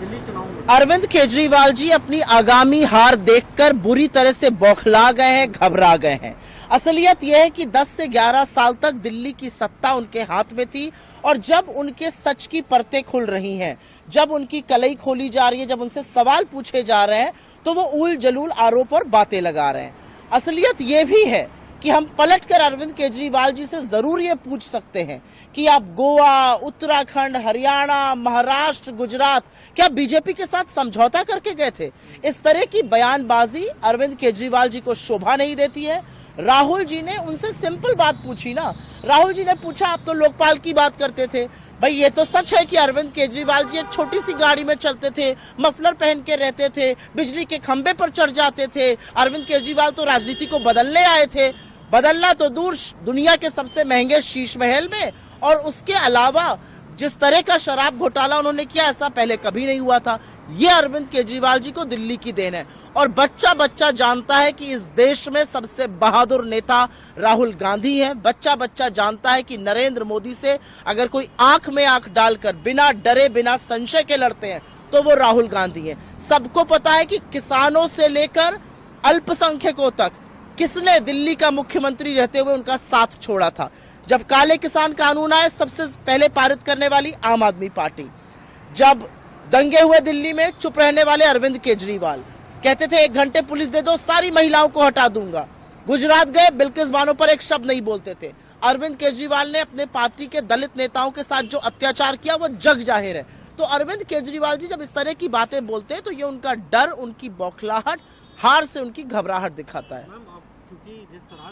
दिल्ली चुनाव में अरविंद केजरीवाल जी अपनी आगामी हार देखकर बुरी तरह से बौखला गए हैं, घबरा गए हैं। असलियत यह है कि 10 से 11 साल तक दिल्ली की सत्ता उनके हाथ में थी और जब उनके सच की परतें खुल रही हैं, जब उनकी कलई खोली जा रही है, जब उनसे सवाल पूछे जा रहे हैं, तो वो उल जलूल आरोप और बातें लगा रहे हैं। असलियत यह भी है कि हम पलटकर अरविंद केजरीवाल जी से जरूर ये पूछ सकते हैं कि आप गोवा, उत्तराखंड, हरियाणा, महाराष्ट्र, गुजरात क्या बीजेपी के साथ समझौता करके गए थे? इस तरह की बयानबाजी अरविंद केजरीवाल जी को शोभा नहीं देती है। राहुल जी ने उनसे सिंपल बात पूछी ना। राहुल जी ने पूछा, आप तो लोकपाल की बात करते थे, भाई ये तो सच है कि अरविंद केजरीवाल जी एक छोटी सी गाड़ी में चलते थे, मफलर पहन के रहते थे, बिजली के खंबे पर चढ़ जाते थे। अरविंद केजरीवाल तो राजनीति को बदलने आए थे, बदलना तो दूर, दुनिया के सबसे महंगे शीश महल में, और उसके अलावा जिस तरह का शराब घोटाला उन्होंने किया, ऐसा पहले कभी नहीं हुआ था। ये अरविंद केजरीवाल जी को दिल्ली की देन है और बच्चा बच्चा जानता है कि इस देश में सबसे बहादुर नेता राहुल गांधी हैं। बच्चा बच्चा जानता है कि नरेंद्र मोदी से अगर कोई आंख में आंख डालकर बिना डरे बिना संशय के लड़ते हैं तो वो राहुल गांधी हैं। सबको पता है कि किसानों से लेकर अल्पसंख्यकों तक किसने दिल्ली का मुख्यमंत्री रहते हुए उनका साथ छोड़ा था। जब काले किसान कानून आए, सबसे पहले पारित करने वाली आम आदमी पार्टी। जब दंगे हुए दिल्ली में, चुप रहने वाले अरविंद केजरीवाल कहते थे 1 घंटे पुलिस दे दो, सारी महिलाओं को हटा दूंगा। गुजरात गए, बिल्किस बानो पर एक शब्द नहीं बोलते थे। अरविंद केजरीवाल ने अपने पार्टी के दलित नेताओं के साथ जो अत्याचार किया वो जग जाहिर है। तो अरविंद केजरीवाल जी जब इस तरह की बातें बोलते हैं तो ये उनका डर, उनकी बौखलाहट, हार से उनकी घबराहट दिखाता है। क्योंकि जिस तरह